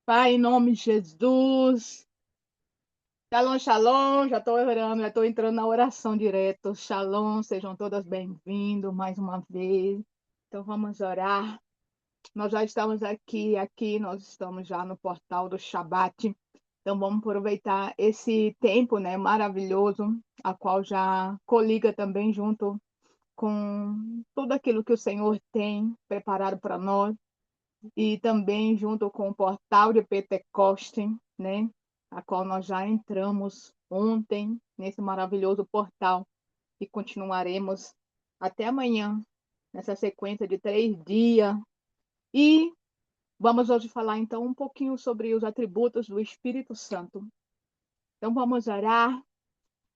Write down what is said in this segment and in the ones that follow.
Pai, em nome de Jesus. Shalom, shalom. Já estou orando, já estou entrando na oração direto. Shalom, sejam todas bem-vindos mais uma vez. Então vamos orar. Nós já estamos aqui nós estamos já no portal do Shabat. Então vamos aproveitar esse tempo, né, maravilhoso, a qual já coliga também junto com tudo aquilo que o Senhor tem preparado para nós. E também junto com o portal de Pentecoste, né, a qual nós já entramos ontem nesse maravilhoso portal e continuaremos até amanhã nessa sequência de 3 dias. E vamos hoje falar então um pouquinho sobre os atributos do Espírito Santo. Então vamos orar.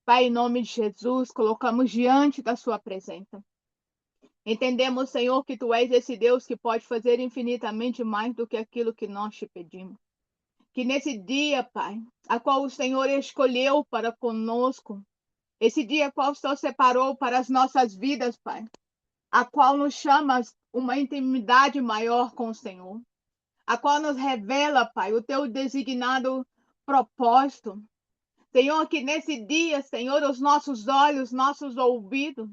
Pai, em nome de Jesus, colocamos diante da sua presença. Entendemos, Senhor, que tu és esse Deus que pode fazer infinitamente mais do que aquilo que nós te pedimos. Que nesse dia, Pai, a qual o Senhor escolheu para conosco, esse dia qual o Senhor separou para as nossas vidas, Pai, a qual nos chama uma intimidade maior com o Senhor, a qual nos revela, Pai, o teu designado propósito. Senhor, que nesse dia, Senhor, os nossos olhos, nossos ouvidos,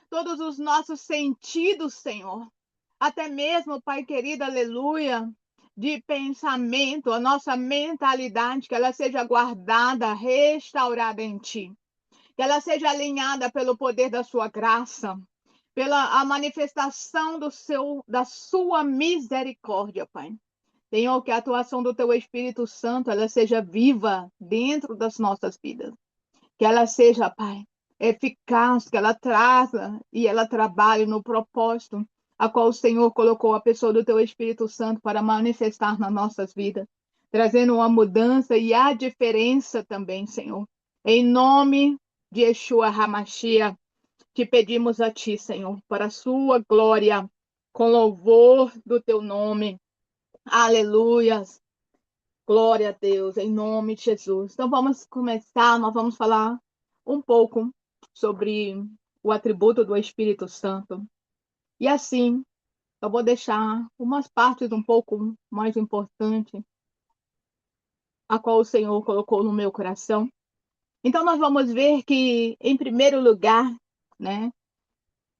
todos os nossos sentidos, Senhor, até mesmo, Pai querido, aleluia, de pensamento, a nossa mentalidade, que ela seja guardada, restaurada em Ti, que ela seja alinhada pelo poder da Sua graça, pela a manifestação da Sua misericórdia, Pai. Senhor, que a atuação do Teu Espírito Santo, ela seja viva dentro das nossas vidas, que ela seja, Pai, eficaz, que ela traga e ela trabalhe no propósito a qual o Senhor colocou a pessoa do teu Espírito Santo para manifestar nas nossas vidas, trazendo uma mudança e a diferença também, Senhor. Em nome de Yeshua HaMashiach, te pedimos a ti, Senhor, para a sua glória, com louvor do teu nome. Aleluias. Glória a Deus, em nome de Jesus. Então vamos começar, nós vamos falar um pouco sobre o atributo do Espírito Santo. E assim, eu vou deixar umas partes um pouco mais importantes, a qual o Senhor colocou no meu coração. Então nós vamos ver que, em primeiro lugar, né,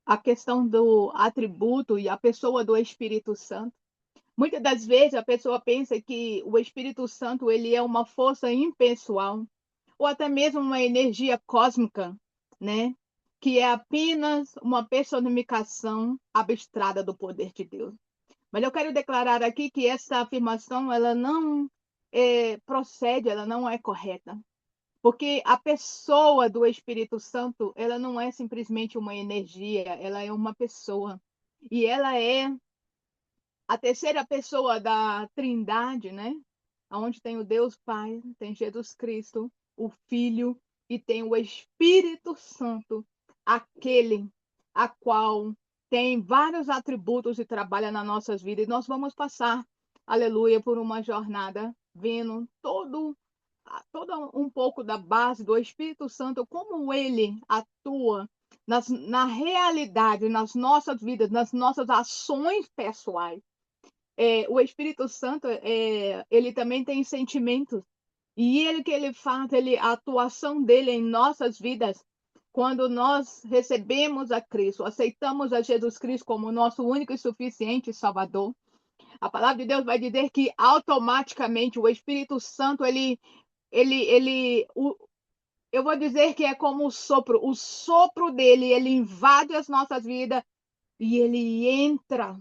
a questão do atributo e a pessoa do Espírito Santo. Muitas das vezes a pessoa pensa que o Espírito Santo ele é uma força impessoal, ou até mesmo uma energia cósmica, né? Que é apenas uma personificação abstrata do poder de Deus. Mas eu quero declarar aqui que essa afirmação ela não procede, ela não é correta. Porque a pessoa do Espírito Santo, ela não é simplesmente uma energia, ela é uma pessoa. E ela é a terceira pessoa da Trindade, né? Onde tem o Deus Pai, tem Jesus Cristo, o Filho e tem o Espírito Santo, aquele a qual tem vários atributos e trabalha nas nossas vidas. E nós vamos passar, aleluia, por uma jornada vendo todo um pouco da base do Espírito Santo, como ele atua na realidade, nas nossas vidas, nas nossas ações pessoais. O Espírito Santo, ele também tem sentimentos. E ele que ele faz, a atuação dele em nossas vidas, quando nós recebemos a Cristo, aceitamos a Jesus Cristo como nosso único e suficiente Salvador, a palavra de Deus vai dizer que automaticamente o Espírito Santo, eu vou dizer que é como o sopro dele, ele invade as nossas vidas e ele entra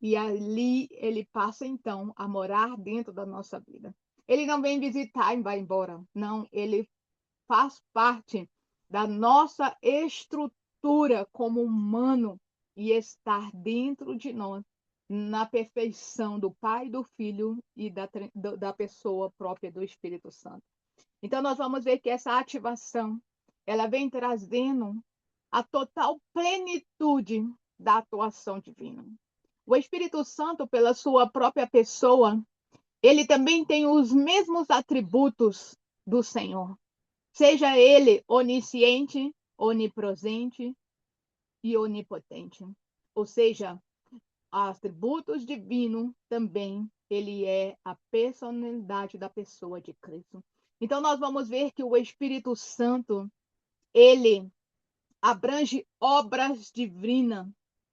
e ali ele passa, então, a morar dentro da nossa vida. Ele não vem visitar e vai embora. Não, ele faz parte da nossa estrutura como humano e estar dentro de nós, na perfeição do Pai, do Filho e da pessoa própria do Espírito Santo. Então, nós vamos ver que essa ativação, ela vem trazendo a total plenitude da atuação divina. O Espírito Santo, pela sua própria pessoa, ele também tem os mesmos atributos do Senhor. Seja ele onisciente, onipresente e onipotente. Ou seja, atributos divinos também, ele é a personalidade da pessoa de Cristo. Então, nós vamos ver que o Espírito Santo, ele abrange obras divinas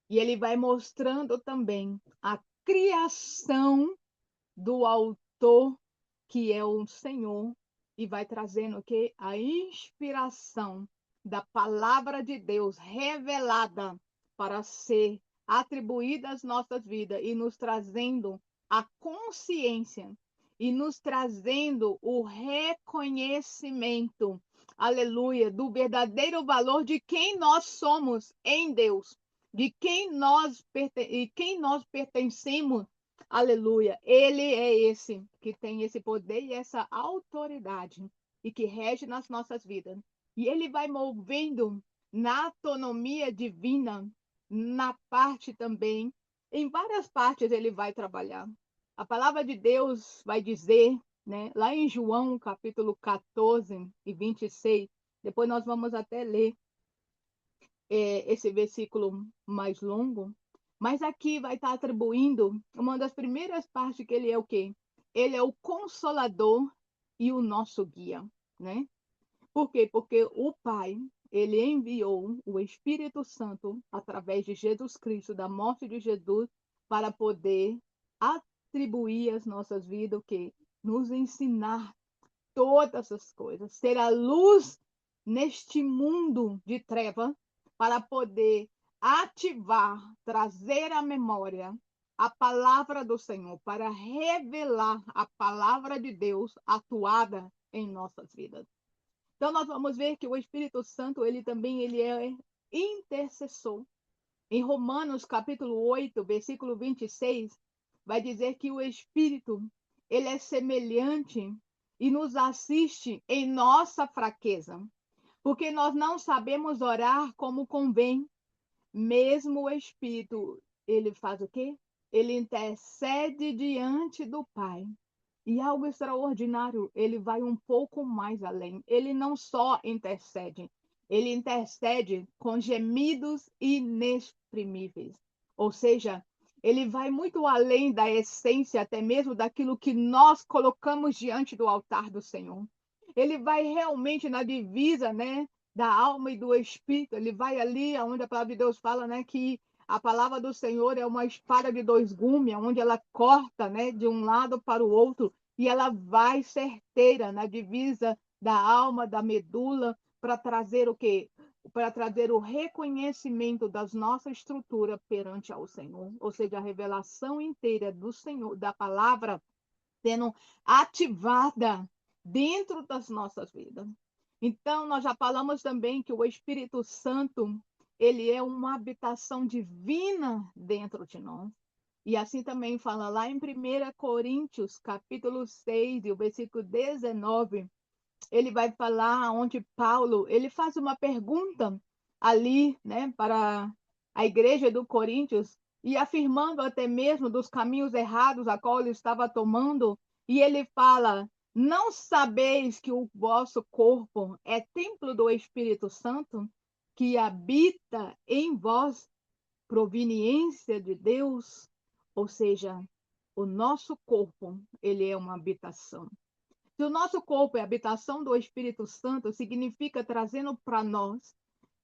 e ele vai mostrando também a criação do autor, que é o Senhor, e vai trazendo o que? A inspiração da palavra de Deus revelada para ser atribuída às nossas vidas e nos trazendo a consciência e nos trazendo o reconhecimento, aleluia, do verdadeiro valor de quem nós somos em Deus, de quem nós pertencemos. Aleluia. Ele é esse que tem esse poder e essa autoridade e que rege nas nossas vidas. E ele vai movendo na autonomia divina, na parte também, em várias partes ele vai trabalhar. A palavra de Deus vai dizer, né, lá em João, capítulo 14 e 26, depois nós vamos até ler esse versículo mais longo, mas aqui vai estar atribuindo uma das primeiras partes que ele é o quê? Ele é o consolador e o nosso guia, né? Por quê? Porque o Pai, ele enviou o Espírito Santo através de Jesus Cristo, da morte de Jesus, para poder atribuir às nossas vidas o quê? Nos ensinar todas as coisas, ser a luz neste mundo de treva para poder ativar, trazer à memória a palavra do Senhor, para revelar a palavra de Deus atuada em nossas vidas. Então nós vamos ver que o Espírito Santo, ele é intercessor. Em Romanos capítulo 8, versículo 26, vai dizer que o Espírito, ele é semelhante e nos assiste em nossa fraqueza, porque nós não sabemos orar como convém. Mesmo o Espírito, ele faz o quê? Ele intercede diante do Pai. E algo extraordinário, ele vai um pouco mais além. Ele não só intercede, ele intercede com gemidos inexprimíveis. Ou seja, ele vai muito além da essência, até mesmo daquilo que nós colocamos diante do altar do Senhor. Ele vai realmente na divisa, né, da alma e do espírito. Ele vai ali onde a palavra de Deus fala, né, que a palavra do Senhor é uma espada de dois gumes, onde ela corta, né, de um lado para o outro, e ela vai certeira na divisa da alma, da medula, para trazer o quê? Para trazer o reconhecimento das nossa estrutura perante ao Senhor, ou seja, a revelação inteira do Senhor, da palavra sendo ativada dentro das nossas vidas. Então, nós já falamos também que o Espírito Santo, ele é uma habitação divina dentro de nós. E assim também fala lá em 1 Coríntios, capítulo 6, e o versículo 19, ele vai falar onde Paulo, ele faz uma pergunta ali, né, para a igreja do Coríntios, e afirmando até mesmo dos caminhos errados a qual ele estava tomando, e ele fala: não sabeis que o vosso corpo é templo do Espírito Santo, que habita em vós, proveniência de Deus? Ou seja, o nosso corpo, ele é uma habitação. Se o nosso corpo é a habitação do Espírito Santo, significa trazendo para nós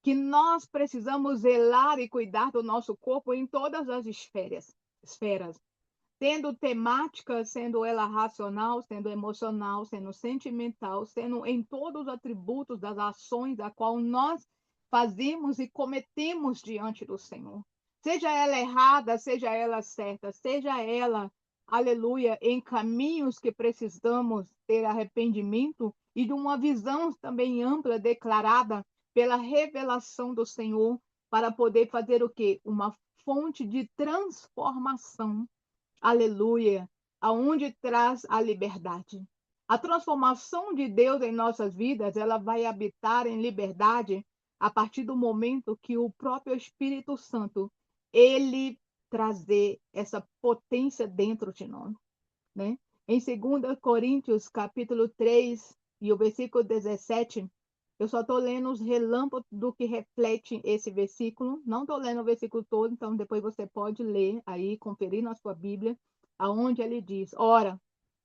que nós precisamos zelar e cuidar do nosso corpo em todas as esferas, sendo temática, sendo ela racional, sendo emocional, sendo sentimental, sendo em todos os atributos das ações a qual nós fazemos e cometemos diante do Senhor. Seja ela errada, seja ela certa, seja ela, aleluia, em caminhos que precisamos ter arrependimento e de uma visão também ampla declarada pela revelação do Senhor para poder fazer o quê? Uma fonte de transformação, aleluia, aonde traz a liberdade. A transformação de Deus em nossas vidas, ela vai habitar em liberdade a partir do momento que o próprio Espírito Santo, ele trazer essa potência dentro de nós, né? Em 2 Coríntios, capítulo 3, e o versículo 17, Eu só estou lendo os relâmpagos do que reflete esse versículo. Não estou lendo o versículo todo, então depois você pode ler aí, conferir na sua Bíblia, aonde ele diz: ora,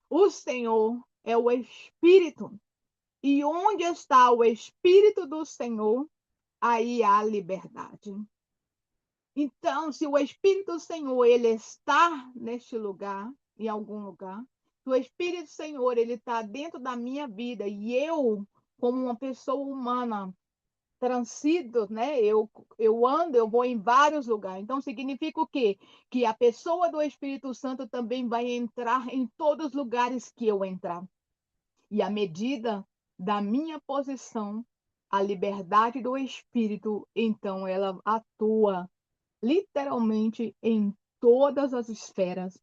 o Senhor é o Espírito, e onde está o Espírito do Senhor, aí há liberdade. Então, se o Espírito do Senhor ele está neste lugar, em algum lugar, se o Espírito do Senhor ele está dentro da minha vida e eu, como uma pessoa humana, transito, né? Eu ando, eu vou em vários lugares. Então, significa o quê? Que a pessoa do Espírito Santo também vai entrar em todos os lugares que eu entrar. E à medida da minha posição, a liberdade do Espírito, então ela atua literalmente em todas as esferas.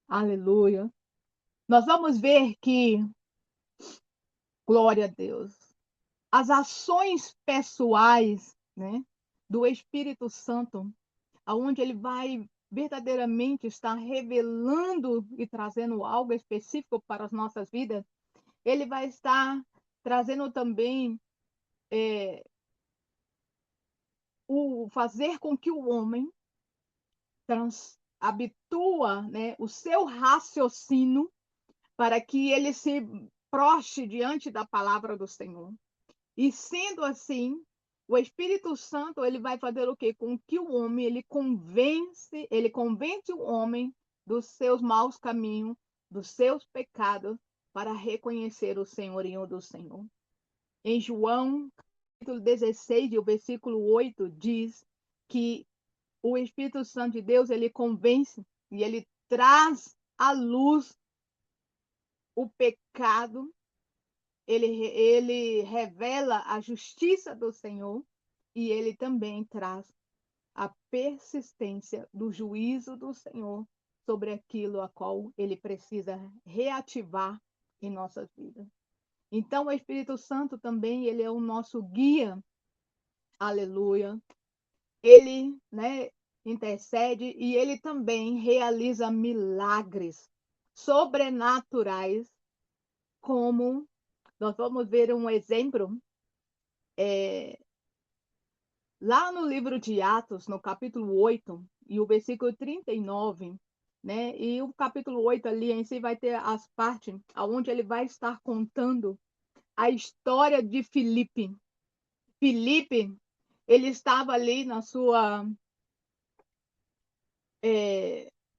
Aleluia. Nós vamos ver que, glória a Deus, as ações pessoais, né, do Espírito Santo, aonde ele vai verdadeiramente estar revelando e trazendo algo específico para as nossas vidas, ele vai estar trazendo também o fazer com que o homem habitua, né, o seu raciocínio para que ele se proste diante da palavra do Senhor. E sendo assim, o Espírito Santo ele vai fazer o quê? Com que o homem ele convence o homem dos seus maus caminhos, dos seus pecados, para reconhecer o senhorio do Senhor. Em João, capítulo 16, o versículo 8, diz que o Espírito Santo de Deus, ele convence e ele traz à luz o pecado, ele revela a justiça do Senhor e ele também traz a persistência do juízo do Senhor sobre aquilo a qual ele precisa reativar em nossas vidas. Então, o Espírito Santo também, ele é o nosso guia, aleluia. Ele, né, intercede e ele também realiza milagres sobrenaturais, como nós vamos ver um exemplo lá no livro de Atos, no capítulo 8, e o versículo 39, né? E o capítulo 8 ali em si vai ter as partes onde ele vai estar contando a história de Filipe. Filipe, ele estava ali na sua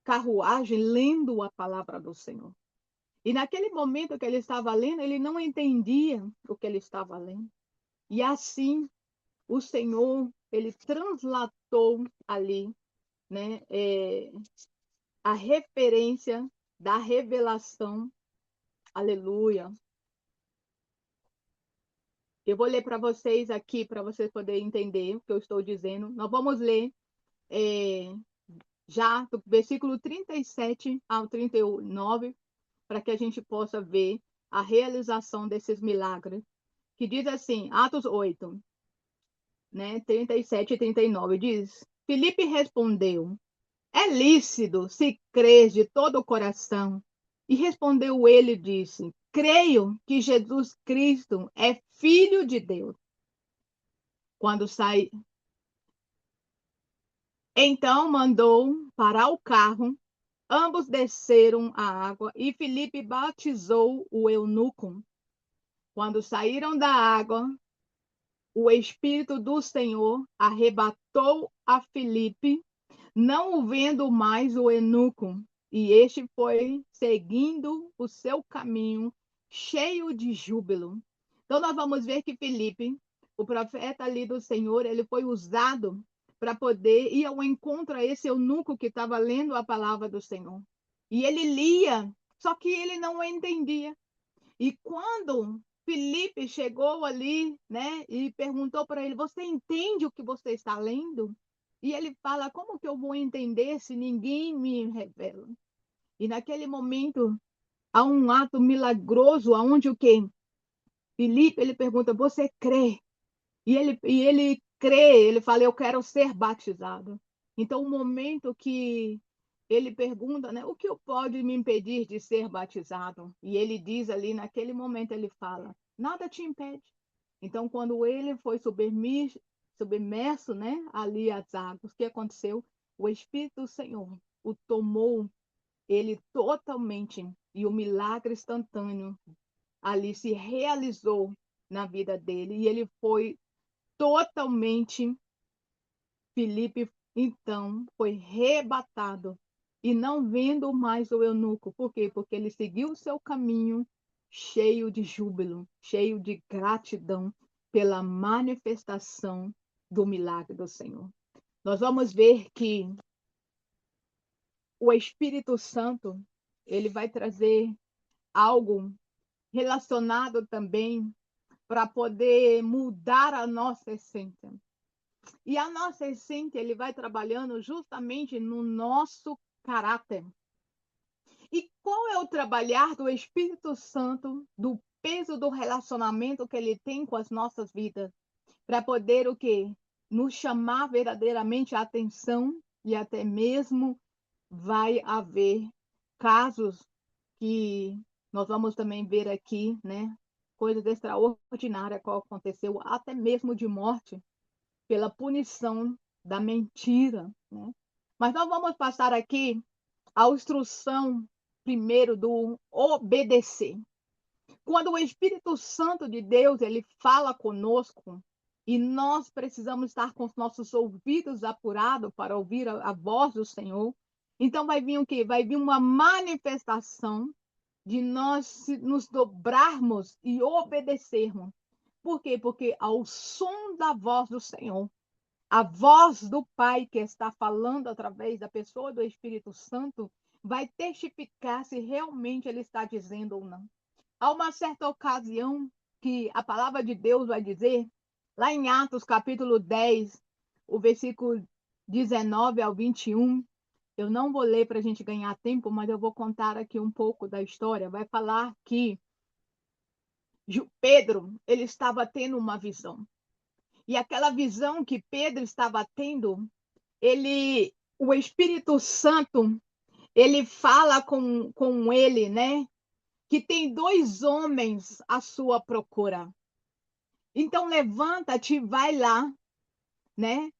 carruagem lendo a palavra do Senhor. E naquele momento que ele estava lendo, ele não entendia o que ele estava lendo. E assim, o Senhor, ele translatou ali, né, a referência da revelação. Aleluia. Eu vou ler para vocês aqui, para vocês poderem entender o que eu estou dizendo. Nós vamos ler já do versículo 37 ao 39, para que a gente possa ver a realização desses milagres. Que diz assim, Atos 8, né, 37 e 39, diz: Filipe respondeu: é lícito se crês de todo o coração. E respondeu ele e disse: creio que Jesus Cristo é Filho de Deus. Quando sai, então mandou parar o carro. Ambos desceram a água e Filipe batizou o eunuco. Quando saíram da água, o Espírito do Senhor arrebatou a Filipe, não o vendo mais o eunuco, e este foi seguindo o seu caminho, cheio de júbilo. Então, nós vamos ver que Filipe, o profeta ali do Senhor, ele foi usado para poder ir ao encontro a esse eunuco que estava lendo a palavra do Senhor. E ele lia, só que ele não entendia. E quando Filipe chegou ali, né, e perguntou para ele: você entende o que você está lendo? E ele fala: como que eu vou entender se ninguém me revela? E naquele momento há um ato milagroso aonde o quê? Filipe, ele pergunta: você crê? E ele crê, ele fala: eu quero ser batizado. Então, o momento que ele pergunta, né, o que pode me impedir de ser batizado? E ele diz ali, naquele momento, ele fala: nada te impede. Então, quando ele foi submerso, né, ali às águas, o que aconteceu? O Espírito do Senhor o tomou ele totalmente, e o milagre instantâneo ali se realizou na vida dele, e ele foi totalmente. Filipe, então, foi rebatado e não vendo mais o eunuco. Por quê? Porque ele seguiu o seu caminho cheio de júbilo, cheio de gratidão pela manifestação do milagre do Senhor. Nós vamos ver que o Espírito Santo, ele vai trazer algo relacionado também para poder mudar a nossa essência. E a nossa essência, ele vai trabalhando justamente no nosso caráter. E qual é o trabalhar do Espírito Santo, do peso do relacionamento que ele tem com as nossas vidas, para poder o quê? Nos chamar verdadeiramente a atenção, e até mesmo vai haver casos que nós vamos também ver aqui, né? Coisas extraordinárias que aconteceu, até mesmo de morte, pela punição da mentira, né? Mas nós vamos passar aqui a instrução primeiro do obedecer. Quando o Espírito Santo de Deus ele fala conosco e nós precisamos estar com os nossos ouvidos apurados para ouvir a voz do Senhor, então vai vir o quê? Vai vir uma manifestação de nós nos dobrarmos e obedecermos. Por quê? Porque ao som da voz do Senhor, a voz do Pai que está falando através da pessoa do Espírito Santo vai testificar se realmente ele está dizendo ou não. Há uma certa ocasião que a palavra de Deus vai dizer, lá em Atos capítulo 10, o versículo 19 ao 21, eu não vou ler para a gente ganhar tempo, mas eu vou contar aqui um pouco da história. Vai falar que Pedro, ele estava tendo uma visão. E aquela visão que Pedro estava tendo, o Espírito Santo, ele fala com ele, né? Que tem dois homens à sua procura. Então levanta-te e vai lá, né?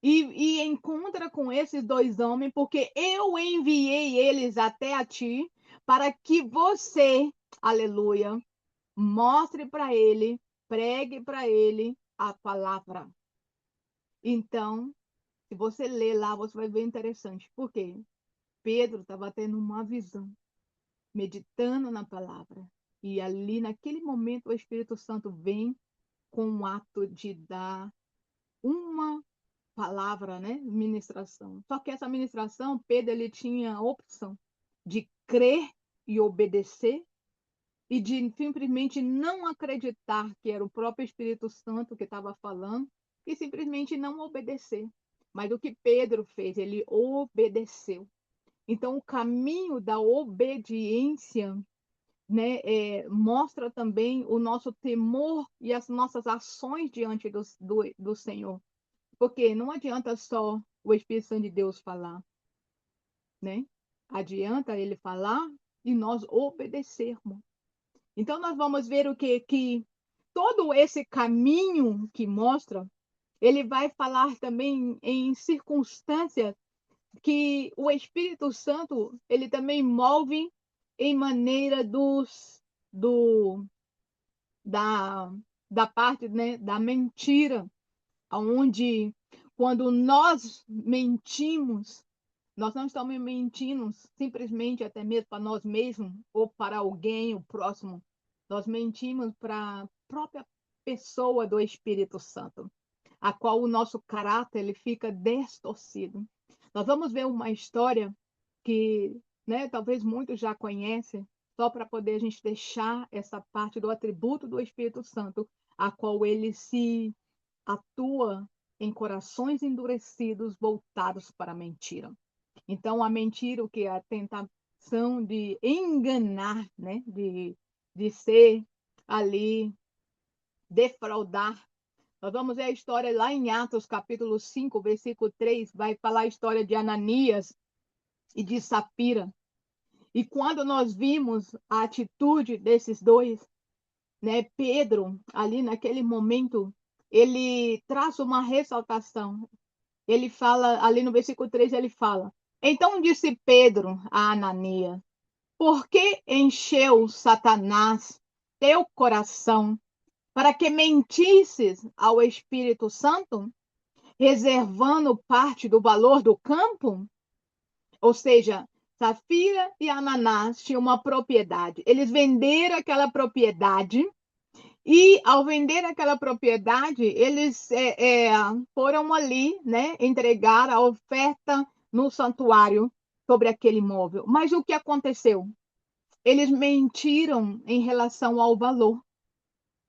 E encontra com esses dois homens, porque eu enviei eles até a ti, para que você, aleluia, mostre para ele, pregue para ele a palavra. Então, se você ler lá, você vai ver interessante. Por quê? Pedro estava tendo uma visão, meditando na palavra. E ali, naquele momento, o Espírito Santo vem com o ato de dar uma palavra, né? Ministração. Só que essa ministração, Pedro, ele tinha a opção de crer e obedecer e de simplesmente não acreditar que era o próprio Espírito Santo que estava falando e simplesmente não obedecer. Mas o que Pedro fez? Ele obedeceu. Então, o caminho da obediência, né, mostra também o nosso temor e as nossas ações diante do Senhor. Porque não adianta só o Espírito Santo de Deus falar, né? Adianta ele falar e nós obedecermos. Então, nós vamos ver o que todo esse caminho que mostra, ele vai falar também em circunstâncias que o Espírito Santo, ele também move em maneira do, da, da parte, né, da mentira, onde quando nós mentimos, nós não estamos mentindo simplesmente até mesmo para nós mesmos ou para alguém, o próximo. Nós mentimos para a própria pessoa do Espírito Santo, a qual o nosso caráter ele fica distorcido. Nós vamos ver uma história que, né, talvez muitos já conhecem, só para poder a gente deixar essa parte do atributo do Espírito Santo, a qual ele se atua em corações endurecidos voltados para a mentira. Então, a mentira, o que é a tentação de enganar, né? De ser ali, defraudar. Nós vamos ver a história lá em Atos, capítulo 5, versículo 3, vai falar a história de Ananias e de Sapira. E quando nós vimos a atitude desses dois, né, Pedro, ali naquele momento, ele traz uma ressaltação. Ele fala, ali no versículo 3, ele fala: Então disse Pedro a Ananias: Por que encheu Satanás teu coração para que mentisses ao Espírito Santo, reservando parte do valor do campo? Ou seja, Safira e Ananás tinham uma propriedade. Eles venderam aquela propriedade e, ao vender aquela propriedade, eles foram ali, né, entregar a oferta no santuário sobre aquele imóvel. Mas o que aconteceu? Eles mentiram em relação ao valor.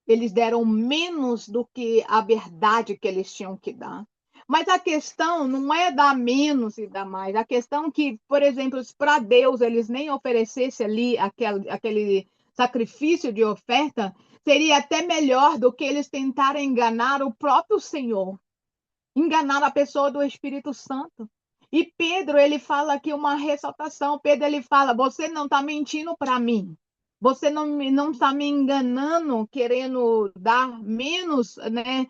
Eles deram menos do que a verdade que eles tinham que dar. Mas a questão não é dar menos e dar mais. A questão é que, por exemplo, para Deus eles nem oferecessem ali aquele sacrifício de oferta, seria até melhor do que eles tentarem enganar o próprio Senhor, enganar a pessoa do Espírito Santo. E Pedro, ele fala aqui uma ressaltação. Pedro, ele fala: você não está mentindo para mim. Você não está me enganando, querendo dar menos, né,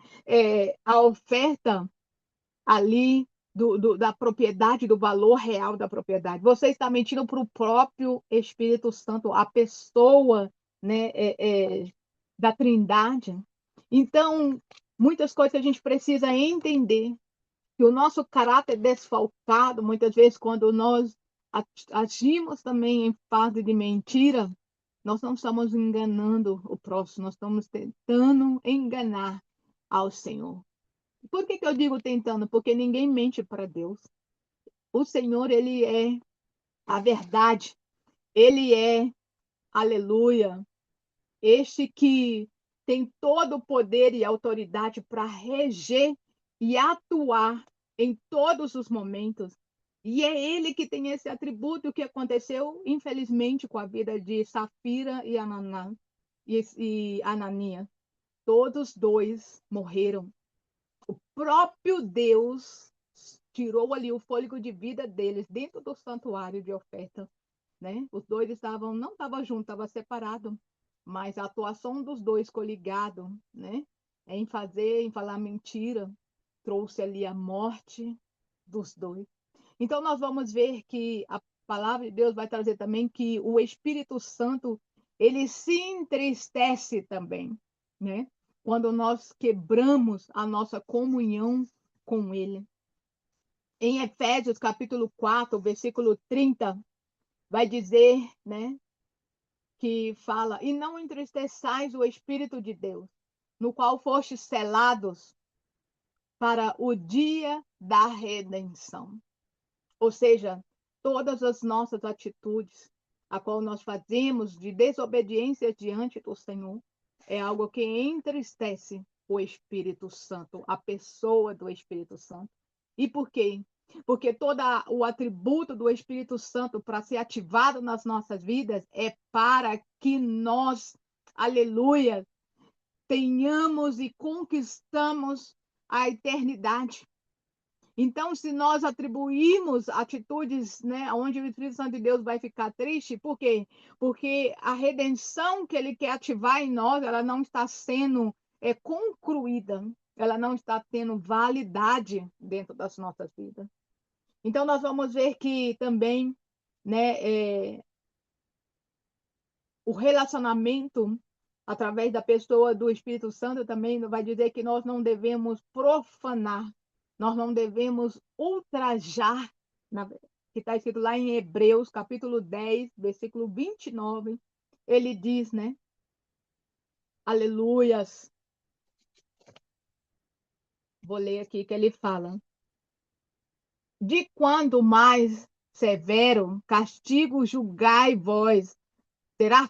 a oferta ali da propriedade, do valor real da propriedade. Você está mentindo para o próprio Espírito Santo, a pessoa, né, da Trindade. Então, muitas coisas a gente precisa entender que o nosso caráter desfalcado, muitas vezes, quando nós agimos também em fase de mentira, nós não estamos enganando o próximo, nós estamos tentando enganar ao Senhor. Por que eu digo tentando? Porque ninguém mente para Deus. O Senhor, ele é a verdade. Ele é, aleluia, este que tem todo o poder e autoridade para reger e atuar em todos os momentos. E é ele que tem esse atributo que aconteceu, infelizmente, com a vida de Safira e Ananias. Todos dois morreram. O próprio Deus tirou ali o fôlego de vida deles dentro do santuário de oferta, né? Os dois não estavam juntos, estavam separados, mas a atuação dos dois coligado, né? Em falar mentira, trouxe ali a morte dos dois. Então nós vamos ver que a palavra de Deus vai trazer também que o Espírito Santo, ele se entristece também, né? Quando nós quebramos a nossa comunhão com ele. Em Efésios capítulo 4, versículo 30, vai dizer, né, que fala: E não entristeçais o Espírito de Deus, no qual fostes selados para o dia da redenção. Ou seja, todas as nossas atitudes, a qual nós fazemos de desobediência diante do Senhor, é algo que entristece o Espírito Santo, a pessoa do Espírito Santo. E por quê? Porque todo o atributo do Espírito Santo para ser ativado nas nossas vidas é para que nós, aleluia, tenhamos e conquistamos a eternidade. Então, se nós atribuirmos atitudes, né, onde o Espírito Santo de Deus vai ficar triste, por quê? Porque a redenção que ele quer ativar em nós, ela não está sendo concluída, ela não está tendo validade dentro das nossas vidas. Então, nós vamos ver que também, né, o relacionamento através da pessoa do Espírito Santo também vai dizer que nós não devemos profanar, nós não devemos ultrajar, que está escrito lá em Hebreus, capítulo 10, versículo 29, ele diz, né? Aleluias. Vou ler aqui que ele fala: De quando mais severo castigo julgai vós, será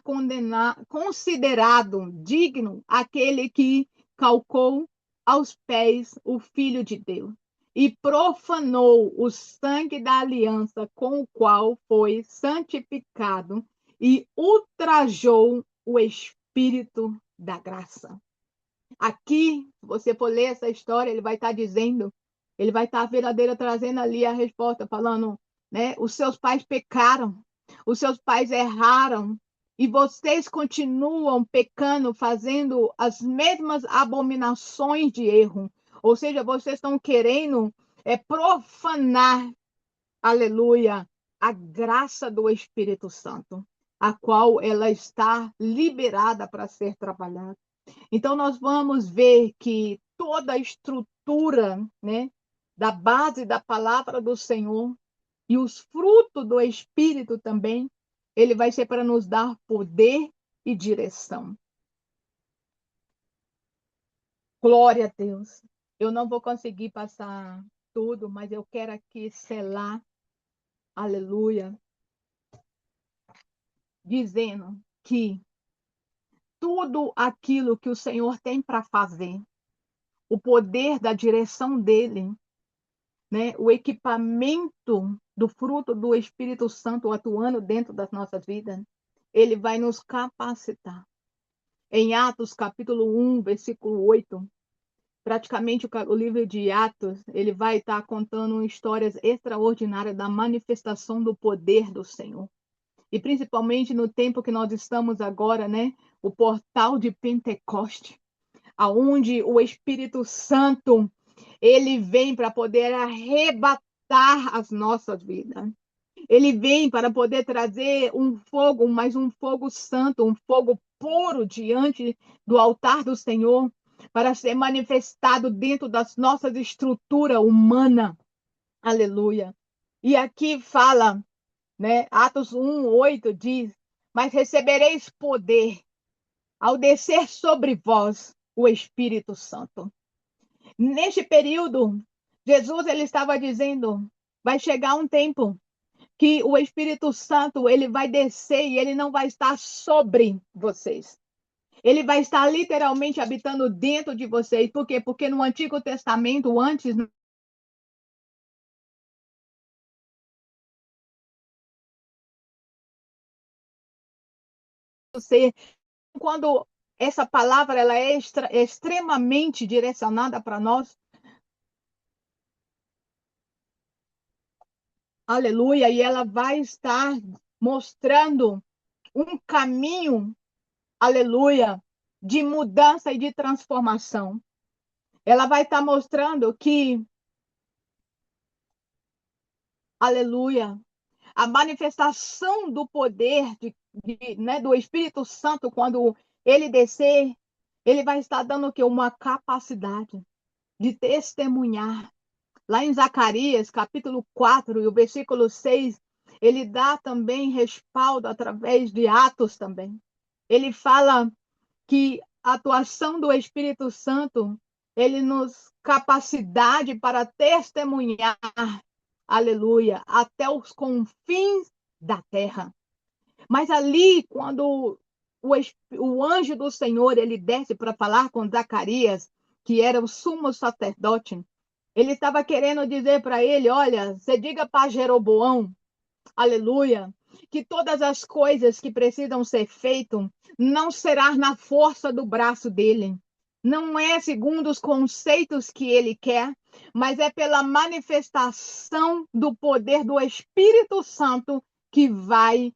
considerado digno aquele que calcou aos pés o Filho de Deus e profanou o sangue da aliança com o qual foi santificado e ultrajou o Espírito da graça. Aqui, se você for ler essa história, ele vai estar dizendo, ele vai estar verdadeira trazendo ali a resposta, falando, né? Os seus pais pecaram, os seus pais erraram, e vocês continuam pecando, fazendo as mesmas abominações de erro. Ou seja, vocês estão querendo profanar, aleluia, a graça do Espírito Santo, a qual ela está liberada para ser trabalhada. Então, nós vamos ver que toda a estrutura, né, da base da palavra do Senhor e os frutos do Espírito também, ele vai ser para nos dar poder e direção. Glória a Deus. Eu não vou conseguir passar tudo, mas eu quero aqui selar, aleluia, dizendo que tudo aquilo que o Senhor tem para fazer, o poder da direção dele, né, o equipamento do fruto do Espírito Santo atuando dentro das nossas vidas, ele vai nos capacitar. Em Atos, capítulo 1, versículo 8, praticamente o livro de Atos, ele vai estar contando histórias extraordinárias da manifestação do poder do Senhor. E principalmente no tempo que nós estamos agora, né? O portal de Pentecoste, aonde o Espírito Santo, ele vem para poder arrebatar as nossas vidas. Ele vem para poder trazer um fogo, mas um fogo santo, um fogo puro diante do altar do Senhor, para ser manifestado dentro das nossas estruturas humanas. Aleluia. E aqui fala, né? Atos 1:8 diz: Mas recebereis poder ao descer sobre vós o Espírito Santo. Neste período, Jesus ele estava dizendo: vai chegar um tempo que o Espírito Santo ele vai descer e ele não vai estar sobre vocês. Ele vai estar literalmente habitando dentro de vocês. Por quê? Porque no Antigo Testamento, antes você, quando essa palavra ela é extremamente direcionada para nós, aleluia, e ela vai estar mostrando um caminho, aleluia, de mudança e de transformação. Ela vai estar mostrando que, aleluia, a manifestação do poder né, do Espírito Santo, quando ele descer, ele vai estar dando o quê? Uma capacidade de testemunhar. Lá em Zacarias, capítulo 4, e o versículo 6, ele dá também respaldo através de Atos também. Ele fala que a atuação do Espírito Santo, ele nos capacidade para testemunhar, aleluia, até os confins da terra. Mas ali, quando o anjo do Senhor, ele desce para falar com Zacarias, que era o sumo sacerdote, ele estava querendo dizer para ele, olha, você diga para Jeroboão, aleluia, que todas as coisas que precisam ser feitas não será na força do braço dele. Não é segundo os conceitos que ele quer, mas é pela manifestação do poder do Espírito Santo que vai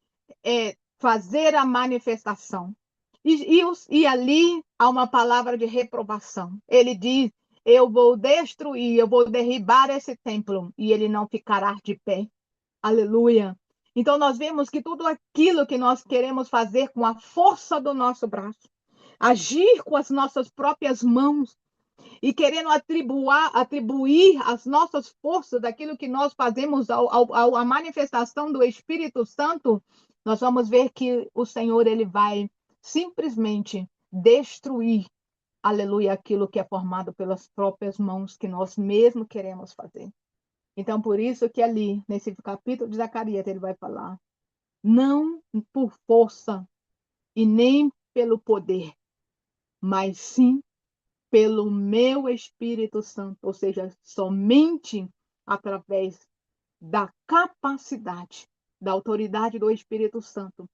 fazer a manifestação. E ali há uma palavra de reprovação. Ele diz: eu vou destruir, eu vou derribar esse templo e ele não ficará de pé. Aleluia. Então, nós vemos que tudo aquilo que nós queremos fazer com a força do nosso braço, agir com as nossas próprias mãos e querendo atribuir as nossas forças daquilo que nós fazemos à manifestação do Espírito Santo, nós vamos ver que o Senhor ele vai simplesmente destruir, aleluia, aquilo que é formado pelas próprias mãos que nós mesmos queremos fazer. Então, por isso que ali, nesse capítulo de Zacarias, ele vai falar: não por força e nem pelo poder, mas sim pelo meu Espírito Santo, ou seja, somente através da capacidade, da autoridade do Espírito Santo,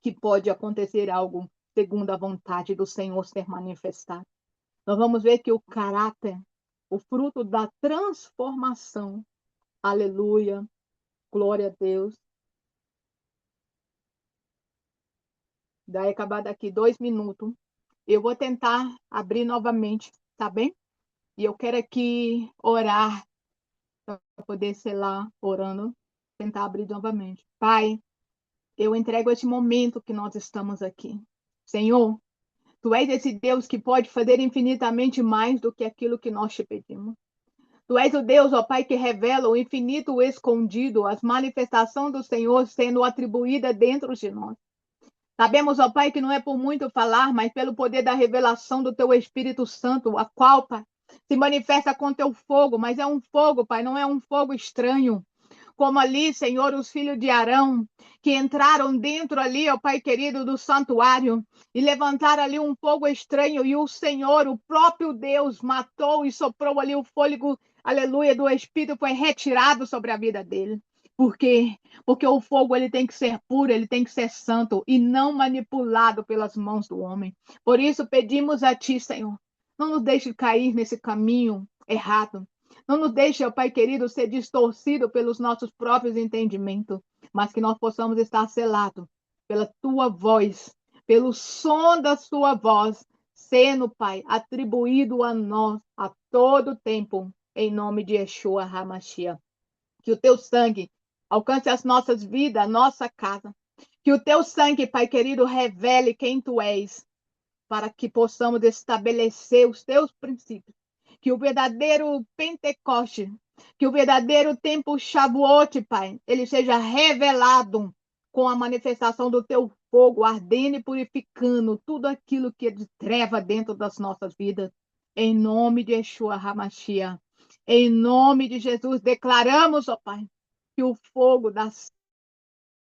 que pode acontecer algo segundo a vontade do Senhor ser manifestado. Nós vamos ver que o caráter, o fruto da transformação, aleluia, glória a Deus, Daí acabar daqui 2 minutos. Eu vou tentar abrir novamente, tá bem? E eu quero aqui orar para poder ser lá orando, tentar abrir novamente. Pai, eu entrego esse momento que nós estamos aqui. Senhor, Tu és esse Deus que pode fazer infinitamente mais do que aquilo que nós te pedimos. Tu és o Deus, ó Pai, que revela o infinito o escondido, as manifestações do Senhor sendo atribuída dentro de nós. Sabemos, ó Pai, que não é por muito falar, mas pelo poder da revelação do Teu Espírito Santo, a qual, Pai, se manifesta com Teu fogo, mas é um fogo, Pai, não é um fogo estranho, como ali, Senhor, os filhos de Arão, que entraram dentro ali, ó Pai querido, do santuário, e levantaram ali um fogo estranho, e o Senhor, o próprio Deus, matou e soprou ali o fôlego, aleluia, do Espírito, foi retirado sobre a vida dele. Por quê? Porque o fogo ele tem que ser puro, ele tem que ser santo e não manipulado pelas mãos do homem. Por isso pedimos a Ti, Senhor, não nos deixe cair nesse caminho errado. Não nos deixe, ó Pai querido, ser distorcido pelos nossos próprios entendimentos, mas que nós possamos estar selados pela Tua voz, pelo som da Sua voz, sendo, Pai, atribuído a nós a todo tempo, em nome de Yeshua HaMashiach. Que o Teu sangue alcance as nossas vidas, a nossa casa. Que o Teu sangue, Pai querido, revele quem Tu és, para que possamos estabelecer os Teus princípios. Que o verdadeiro Pentecoste, que o verdadeiro tempo Shavuot, Pai, ele seja revelado com a manifestação do Teu fogo, ardendo e purificando tudo aquilo que é de treva dentro das nossas vidas. Em nome de Yeshua HaMashiach. Em nome de Jesus, declaramos, ó Pai, que o fogo das